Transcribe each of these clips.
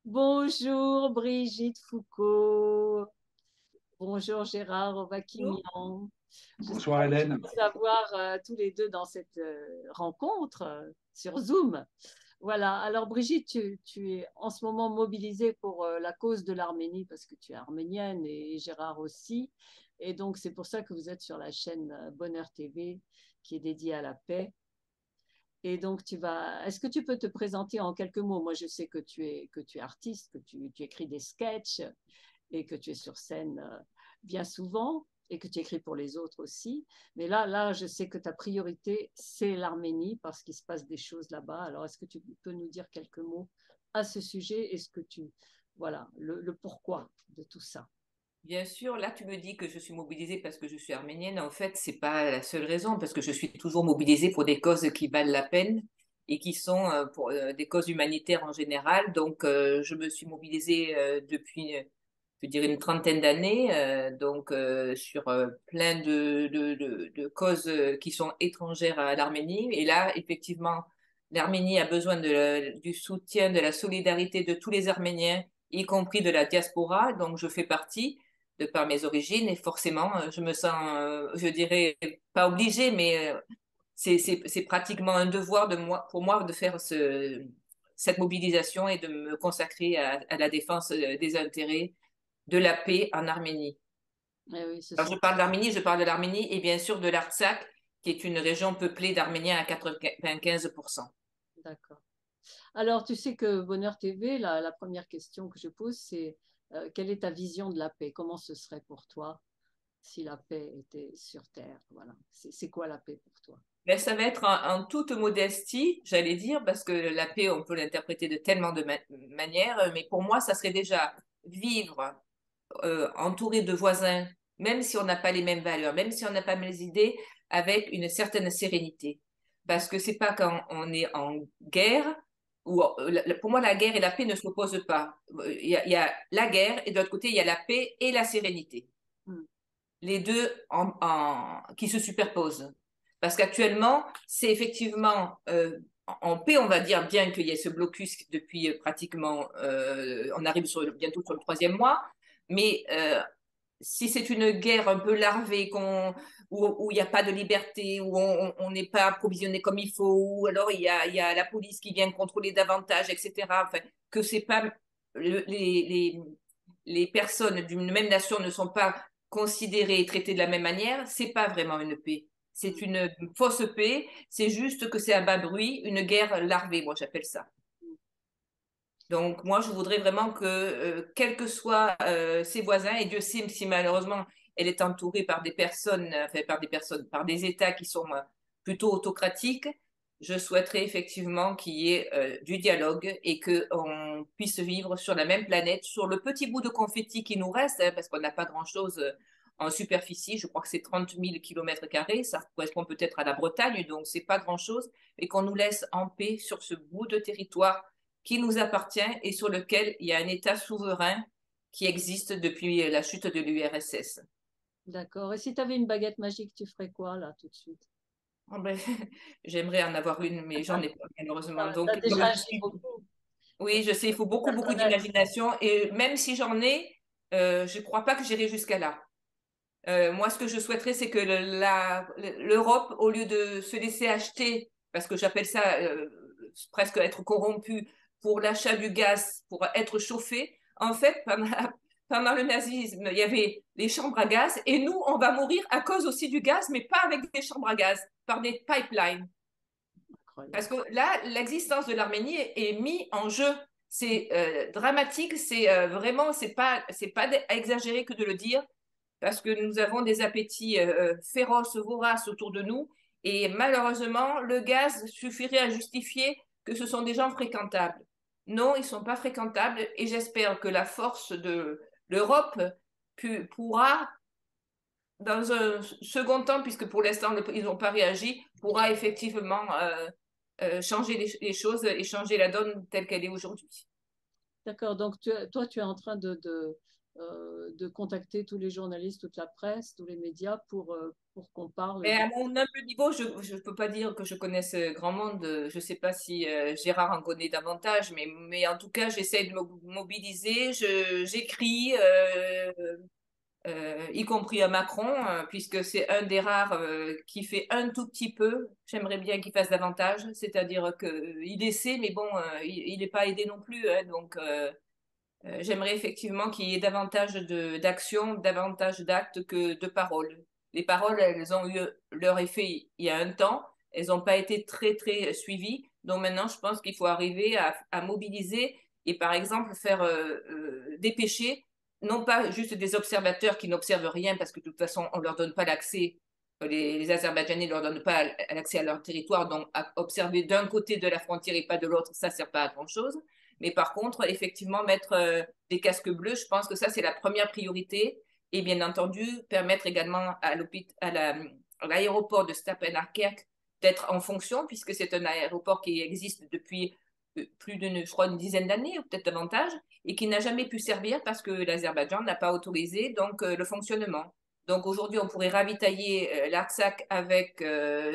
Bonjour Brigitte Foucault. Bonjour Gérard Bonjour. Ovakimian. Je suis Bonsoir ravie Hélène. de vous avoir tous les deux dans cette rencontre sur Zoom. Voilà. Alors Brigitte, tu es en ce moment mobilisée pour la cause de l'Arménie parce que tu es arménienne et Gérard aussi. Et donc c'est pour ça que vous êtes sur la chaîne Bonheur TV qui est dédiée à la paix. Et donc, est-ce que tu peux te présenter en quelques mots? Moi, je sais que tu es artiste, que tu écris des sketchs et que tu es sur scène bien souvent et que tu écris pour les autres aussi. Mais là, je sais que ta priorité, c'est l'Arménie parce qu'il se passe des choses là-bas. Alors, est-ce que tu peux nous dire quelques mots à ce sujet? Voilà, le pourquoi de tout ça? Bien sûr, là tu me dis que je suis mobilisée parce que je suis arménienne. En fait, c'est pas la seule raison, parce que je suis toujours mobilisée pour des causes qui valent la peine et qui sont pour des causes humanitaires en général. Donc, je me suis mobilisée depuis, je dirais, une trentaine d'années, sur plein de causes qui sont étrangères à l'Arménie. Et là, effectivement, l'Arménie a besoin du soutien, de la solidarité de tous les Arméniens, y compris de la diaspora, donc je fais partie de par mes origines et forcément, je me sens, je dirais, pas obligée, mais c'est pratiquement un devoir pour moi de faire cette mobilisation et de me consacrer à la défense des intérêts de la paix en Arménie. Eh oui, ce Alors, sont. je parle de l'Arménie et bien sûr de l'Artsakh, qui est une région peuplée d'Arméniens à 95%. D'accord. Alors, tu sais que Bonheur TV, la première question que je pose, c'est quelle est ta vision de la paix? Comment ce serait pour toi si la paix était sur Terre? Voilà. C'est quoi la paix pour toi? Mais ça va être en toute modestie, j'allais dire, parce que la paix, on peut l'interpréter de tellement de manières, mais pour moi, ça serait déjà vivre entouré de voisins, même si on n'a pas les mêmes valeurs, même si on n'a pas les mêmes idées, avec une certaine sérénité. Parce que c'est pas quand on est en guerre, ou pour moi, la guerre et la paix ne s'opposent pas. Il y a la guerre et de l'autre côté, il y a la paix et la sérénité, Hmm. les deux qui se superposent. Parce qu'actuellement, c'est effectivement en paix, on va dire, bien qu'il y ait ce blocus depuis pratiquement, on arrive bientôt sur le troisième mois, mais si c'est une guerre un peu larvée, où il n'y a pas de liberté, où on n'est pas approvisionné comme il faut, ou alors il y a la police qui vient contrôler davantage, etc. Enfin, que c'est pas les personnes d'une même nation ne sont pas considérées et traitées de la même manière, c'est pas vraiment une paix. C'est une fausse paix, c'est juste que c'est à bas bruit, une guerre larvée, moi j'appelle ça. Donc moi, je voudrais vraiment que, quels que soient ses voisins, et Dieu sait si malheureusement elle est entourée par des personnes, enfin par des États qui sont plutôt autocratiques, je souhaiterais effectivement qu'il y ait du dialogue et qu'on puisse vivre sur la même planète, sur le petit bout de confetti qui nous reste, hein, parce qu'on n'a pas grand-chose en superficie. Je crois que c'est 30 000 kilomètres carrés, ça correspond peut-être à la Bretagne, donc c'est pas grand-chose, et qu'on nous laisse en paix sur ce bout de territoire qui nous appartient et sur lequel il y a un État souverain qui existe depuis la chute de l'URSS. D'accord. Et si tu avais une baguette magique, tu ferais quoi là tout de suite? Oh ben, j'aimerais en avoir une, mais j'en ai pas malheureusement. Tu as Donc, déjà agi beaucoup. oui, je sais, il faut beaucoup, beaucoup Personnel. d'imagination. Et même si j'en ai, je ne crois pas que j'irai jusqu'à là. Moi, ce que je souhaiterais, c'est que l'Europe, au lieu de se laisser acheter, parce que j'appelle ça presque être corrompu pour l'achat du gaz, pour être chauffé, en fait, pendant le nazisme, il y avait les chambres à gaz, et nous, on va mourir à cause aussi du gaz, mais pas avec des chambres à gaz, par des pipelines. Parce Incroyable. que là, l'existence de l'Arménie est mise en jeu. C'est dramatique, c'est vraiment, c'est pas exagéré que de le dire, parce que nous avons des appétits féroces, voraces autour de nous, et malheureusement, le gaz suffirait à justifier que ce sont des gens fréquentables. Non, ils ne sont pas fréquentables, et j'espère que la force de l'Europe pourra, dans un second temps, puisque pour l'instant, ils n'ont pas réagi, pourra effectivement changer les choses et changer la donne telle qu'elle est aujourd'hui. D'accord. Donc toi, tu es en train de contacter tous les journalistes, toute la presse, tous les médias pour qu'on parle Mais de... à mon humble niveau, je ne peux pas dire que je connaisse grand monde. Je ne sais pas si Gérard en connaît davantage, mais en tout cas, j'essaie de me mobiliser. J'écris, y compris à Macron, puisque c'est un des rares qui fait un tout petit peu. J'aimerais bien qu'il fasse davantage, c'est-à-dire qu'il essaie, mais bon, il n'est pas aidé non plus. Hein, donc, j'aimerais effectivement qu'il y ait davantage d'actions, davantage d'actes que de paroles. Les paroles, elles ont eu leur effet il y a un temps. Elles n'ont pas été très, très suivies. Donc maintenant, je pense qu'il faut arriver à mobiliser et, par exemple, faire dépêcher, non pas juste des observateurs qui n'observent rien parce que de toute façon, on ne leur donne pas l'accès. Les Azerbaïdjanais ne leur donnent pas l'accès à leur territoire. Donc, à observer d'un côté de la frontière et pas de l'autre, ça ne sert pas à grand-chose. Mais par contre, effectivement, mettre des casques bleus, je pense que ça, c'est la première priorité. Et bien entendu, permettre également à l'aéroport de Stepanakert d'être en fonction, puisque c'est un aéroport qui existe depuis plus d'une, je crois, une dizaine d'années, ou peut-être davantage, et qui n'a jamais pu servir parce que l'Azerbaïdjan n'a pas autorisé donc, le fonctionnement. Donc aujourd'hui, on pourrait ravitailler l'Artsakh avec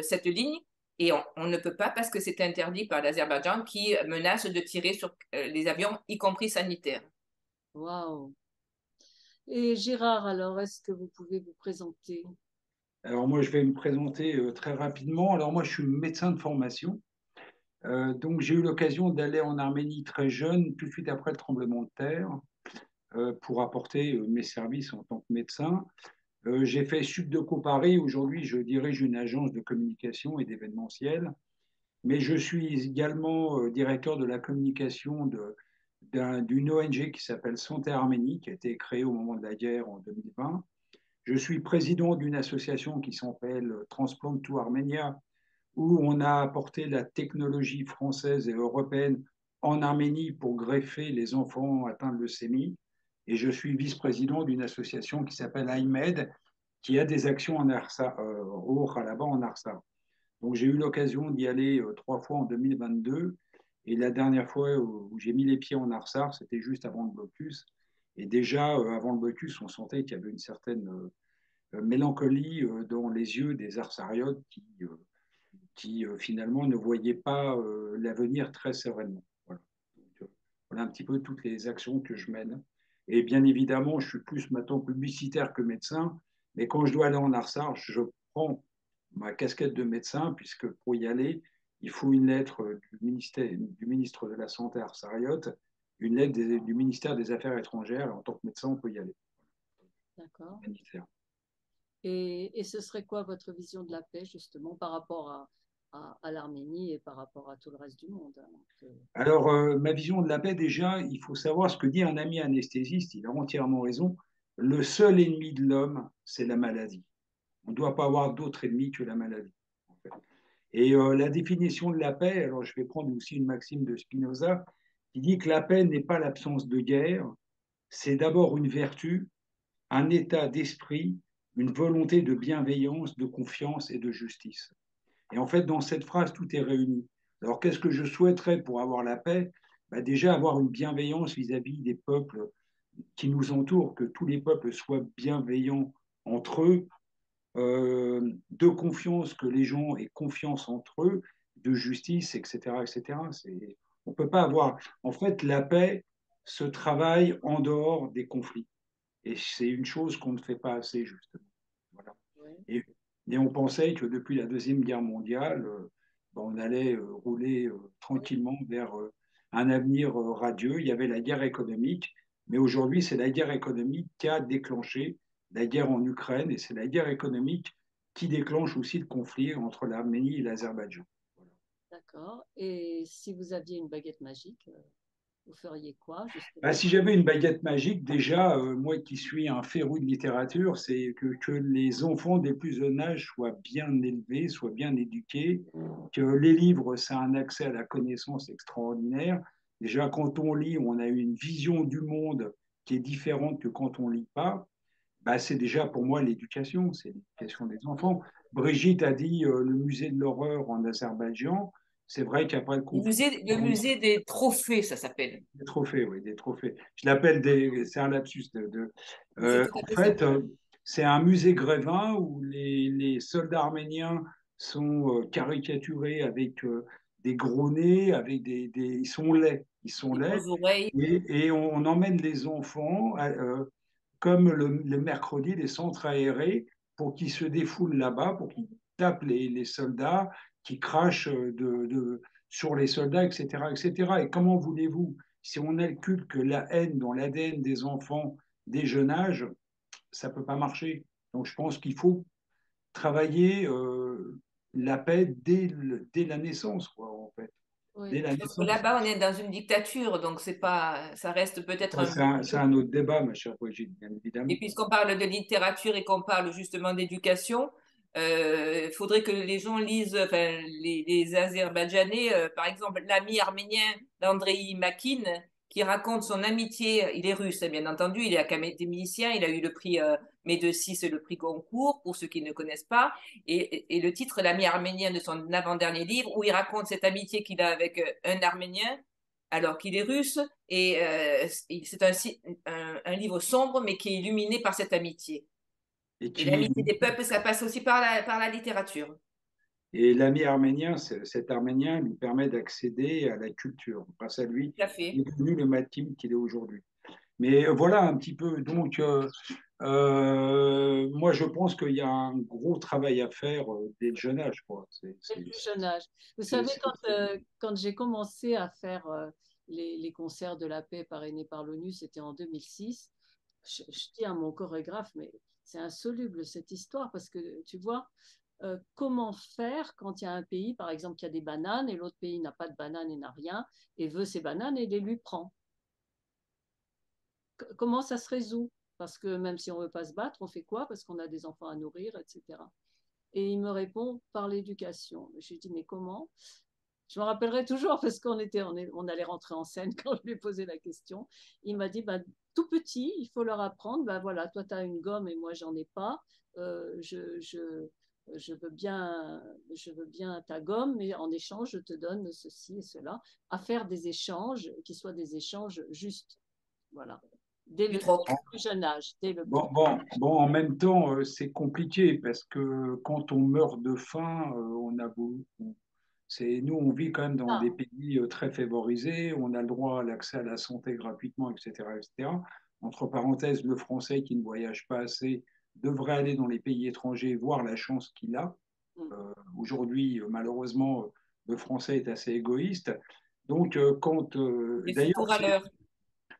cette ligne, et on ne peut pas parce que c'est interdit par l'Azerbaïdjan qui menace de tirer sur les avions, y compris sanitaires. Waouh! Et Gérard, alors, est-ce que vous pouvez vous présenter? Alors moi, je vais me présenter très rapidement. Alors moi, je suis médecin de formation. Donc j'ai eu l'occasion d'aller en Arménie très jeune, tout de suite après le tremblement de terre, pour apporter mes services en tant que médecin. J'ai fait Subdeco Paris. Aujourd'hui, je dirige une agence de communication et d'événementiel. Mais je suis également directeur de la communication d'une ONG qui s'appelle Santé Arménie, qui a été créée au moment de la guerre en 2020. Je suis président d'une association qui s'appelle Transplant to Armenia, où on a apporté la technologie française et européenne en Arménie pour greffer les enfants atteints de leucémie. Et je suis vice-président d'une association qui s'appelle IMED, qui a des actions en Arsa, au Khalaba en Arsa. Donc j'ai eu l'occasion d'y aller 3 fois en 2022. Et la dernière fois où j'ai mis les pieds en Arsar, c'était juste avant le blocus. Et déjà, avant le blocus, on sentait qu'il y avait une certaine mélancolie dans les yeux des Arsariotes qui finalement ne voyaient pas l'avenir très sereinement. Voilà. Donc, voilà un petit peu toutes les actions que je mène. Et bien évidemment, je suis plus maintenant publicitaire que médecin, mais quand je dois aller en Arsar, je prends ma casquette de médecin, puisque pour y aller, il faut une lettre du ministre de la Santé arsariote, une lettre du ministère des Affaires étrangères, et en tant que médecin, on peut y aller. D'accord. Et ce serait quoi votre vision de la paix, justement, par rapport à l'Arménie et par rapport à tout le reste du monde? Alors, ma vision de la paix, déjà, il faut savoir ce que dit un ami anesthésiste, il a entièrement raison. Le seul ennemi de l'homme, c'est la maladie. On ne doit pas avoir d'autre ennemi que la maladie. En fait. Et la définition de la paix, alors je vais prendre aussi une maxime de Spinoza, qui dit que la paix n'est pas l'absence de guerre, c'est d'abord une vertu, un état d'esprit, une volonté de bienveillance, de confiance et de justice. Et en fait, dans cette phrase, tout est réuni. Alors, qu'est-ce que je souhaiterais pour avoir la paix? Bah, déjà, avoir une bienveillance vis-à-vis des peuples qui nous entourent, que tous les peuples soient bienveillants entre eux, de confiance, que les gens aient confiance entre eux, de justice, etc. etc. On ne peut pas avoir. En fait, la paix se travaille en dehors des conflits. Et c'est une chose qu'on ne fait pas assez, justement. Voilà. Ouais. Et on pensait que depuis la Deuxième Guerre mondiale, on allait rouler tranquillement vers un avenir radieux. Il y avait la guerre économique, mais aujourd'hui, c'est la guerre économique qui a déclenché la guerre en Ukraine, et c'est la guerre économique qui déclenche aussi le conflit entre l'Arménie et l'Azerbaïdjan. Voilà. D'accord. Et si vous aviez une baguette magique, vous feriez quoi, Bah, justement? si j'avais une baguette magique, déjà, moi qui suis un féru de littérature, c'est que les enfants des plus jeunes âge soient bien élevés, soient bien éduqués, que les livres, c'est un accès à la connaissance extraordinaire. Déjà, quand on lit, on a une vision du monde qui est différente que quand on lit pas. Bah, c'est déjà pour moi l'éducation, c'est l'éducation des enfants. Brigitte a dit le musée de l'horreur en Azerbaïdjan, c'est vrai qu'après le conflit, Le musée des trophées, ça s'appelle. des trophées, oui, des trophées. Je l'appelle des, c'est un lapsus Mais c'est tout à en fait ça. fait, c'est un musée Grévin où les soldats arméniens sont caricaturés avec des gros nez, avec ils sont laids, ils sont Les laids, grosses oreilles. et on emmène les enfants comme le mercredi, les centres aérés, pour qu'ils se défoulent là-bas, pour qu'ils tapent les soldats, qui crachent sur les soldats, etc., etc. Et comment voulez-vous, si on inculque la haine dans l'ADN des enfants dès jeune âge, ça ne peut pas marcher. Donc je pense qu'il faut travailler la paix dès la naissance, quoi, en fait. Dès Oui. la Sauf que naissance. là-bas, on est dans une dictature, donc c'est pas, ça reste peut-être Ça, un peu c'est mieux. un autre débat, ma chère Brigitte, bien Et évidemment. puisqu'on parle de littérature et qu'on parle justement d'éducation, il faudrait que les gens lisent, enfin, les Azerbaïdjanais, par exemple, l'ami arménien d'Andrei Makin, qui raconte son amitié. Il est russe, hein, bien entendu, il est académicien, il a eu le prix Médecins et le prix Goncourt, pour ceux qui ne connaissent pas. Et le titre, l'ami arménien de son avant-dernier livre, où il raconte cette amitié qu'il a avec un Arménien, alors qu'il est russe, et c'est un livre sombre, mais qui est illuminé par cette amitié. Et Et qui l'amitié des peuples, ça passe aussi par la littérature. Et l'ami arménien, cet Arménien lui permet d'accéder à la culture. Grâce à lui, Tout à il fait. est devenu le matim qu'il est aujourd'hui. Mais voilà un petit peu. Donc, moi, je pense qu'il y a un gros travail à faire dès le jeune âge, quoi. Dès le plus jeune âge. Vous savez, quand j'ai commencé à faire les concerts de la paix parrainés par l'ONU, c'était en 2006, je dis à mon chorégraphe, mais c'est insoluble cette histoire, parce que tu vois, comment faire quand il y a un pays, par exemple, qui a des bananes, et l'autre pays n'a pas de bananes et n'a rien, et veut ses bananes et les lui prend. Comment ça se résout? Parce que même si on ne veut pas se battre, on fait quoi? Parce qu'on a des enfants à nourrir, etc. Et il me répond par l'éducation. Je lui dis, mais comment? Je me rappellerai toujours parce on allait rentrer en scène quand je lui ai posé la question. Il m'a dit, bah, tout petit, il faut leur apprendre, bah, voilà, toi tu as une gomme et moi j'en ai pas. Euh, je, je, je veux bien ta gomme, mais en échange, je te donne ceci et cela. À faire des échanges qui soient des échanges justes. Voilà. Dès Du le troc. plus jeune âge. Bon, en même temps, c'est compliqué parce que quand on meurt de faim, on a beau, nous, on vit quand même dans des Ah, pays très favorisés, on a le droit à l'accès à la santé gratuitement, etc., etc. Entre parenthèses, le Français qui ne voyage pas assez devrait aller dans les pays étrangers voir la chance qu'il a. Aujourd'hui, malheureusement, le Français est assez égoïste. Donc, Des d'ailleurs, foutures à l'heure.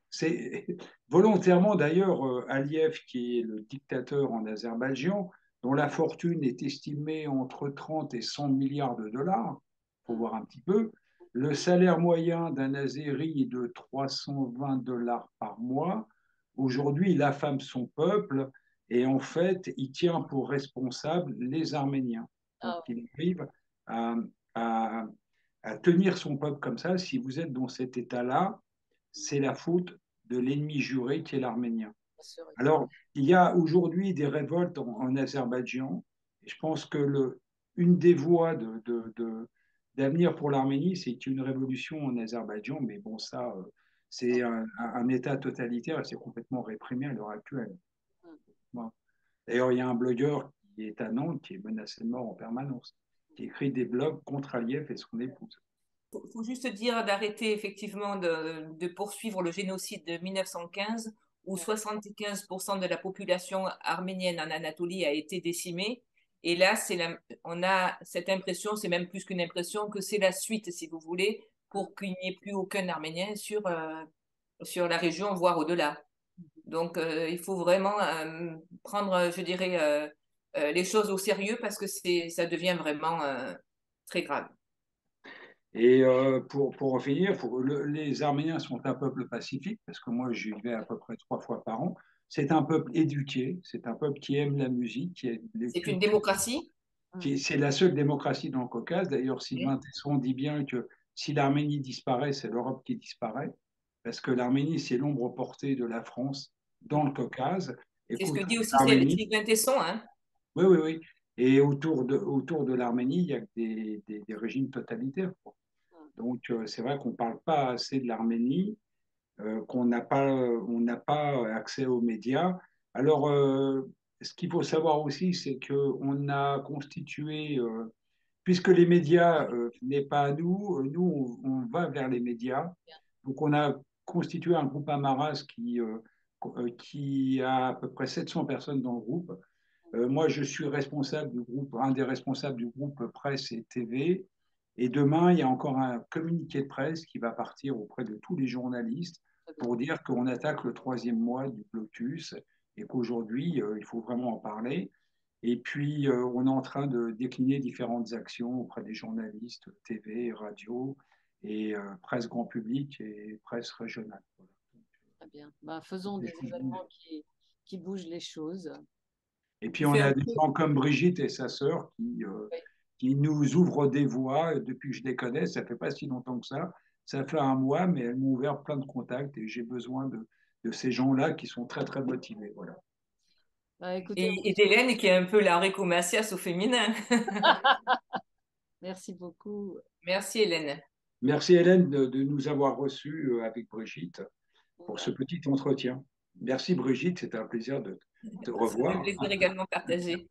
c'est volontairement d'ailleurs Aliyev, qui est le dictateur en Azerbaïdjan, dont la fortune est estimée entre 30 et 100 milliards de dollars, il faut voir un petit peu. Le salaire moyen d'un Azéri est de 320 dollars par mois. Aujourd'hui, il affame son peuple et en fait, il tient pour responsable les Arméniens. Donc, ah, il arrive à, à, à tenir son peuple comme ça. Si vous êtes dans cet état-là, c'est la faute de l'ennemi juré qui est l'Arménien. Alors, il y a aujourd'hui des révoltes en Azerbaïdjan. Et je pense que une des voies d'avenir pour l'Arménie, c'est une révolution en Azerbaïdjan. Mais bon, ça, c'est un État totalitaire et c'est complètement réprimé à l'heure actuelle. Bon. D'ailleurs, il y a un blogueur qui est à Nantes qui est menacé de mort en permanence, qui écrit des blogs contre Aliyev et son épouse. Faut juste dire d'arrêter effectivement de poursuivre le génocide de 1915 où 75% de la population arménienne en Anatolie a été décimée. Et là, on a cette impression, c'est même plus qu'une impression, que c'est la suite, si vous voulez, pour qu'il n'y ait plus aucun Arménien sur la région, voire au-delà. Donc, il faut vraiment prendre, je dirais, les choses au sérieux parce que ça devient vraiment très grave. Et pour en finir, les Arméniens sont un peuple pacifique, parce que moi j'y vais à peu près 3 fois par an. C'est un peuple éduqué, c'est un peuple qui aime la musique, qui aime les C'est une cultures. démocratie. C'est la seule démocratie dans le Caucase. D'ailleurs, Sylvain Tesson dit bien que si l'Arménie disparaît, c'est l'Europe qui disparaît, parce que l'Arménie, c'est l'ombre portée de la France dans le Caucase. Et C'est ce que qu'aujourd'hui, dit aussi l'Arménie, Sylvain Tesson, hein. oui, oui, oui. Et autour de l'Arménie, il y a des régimes totalitaires, quoi. Donc, c'est vrai qu'on ne parle pas assez de l'Arménie, qu'on n'a pas, on n'a pas accès aux médias. Alors, ce qu'il faut savoir aussi, c'est qu'on a constitué, puisque les médias n'est pas à nous, nous, on va vers les médias. Donc, on a constitué un groupe Amaras qui a à peu près 700 personnes dans le groupe. Moi, je suis responsable du groupe, un des responsables du groupe presse et TV. Et demain, il y a encore un communiqué de presse qui va partir auprès de tous les journalistes pour dire qu'on attaque le 3e mois du blocus et qu'aujourd'hui, il faut vraiment en parler. Et puis, on est en train de décliner différentes actions auprès des journalistes, TV, radio et presse grand public et presse régionale. Voilà. Très bien. Ben, faisons des événements qui bougent les choses. Et puis, on a des gens comme Brigitte et sa sœur qui nous ouvrent des voies depuis que je les connais. Ça ne fait pas si longtemps que ça. Ça fait un mois, mais elles m'ont ouvert plein de contacts et j'ai besoin de ces gens-là qui sont très, très motivés. Voilà. Ben, écoutez, Et d'Hélène qui est un peu la Rico Macias au féminin. merci beaucoup. Merci Hélène. Merci Hélène de nous avoir reçus avec Brigitte pour ce petit entretien. Merci Brigitte, c'était un plaisir de te C'est un revoir. plaisir également partagé.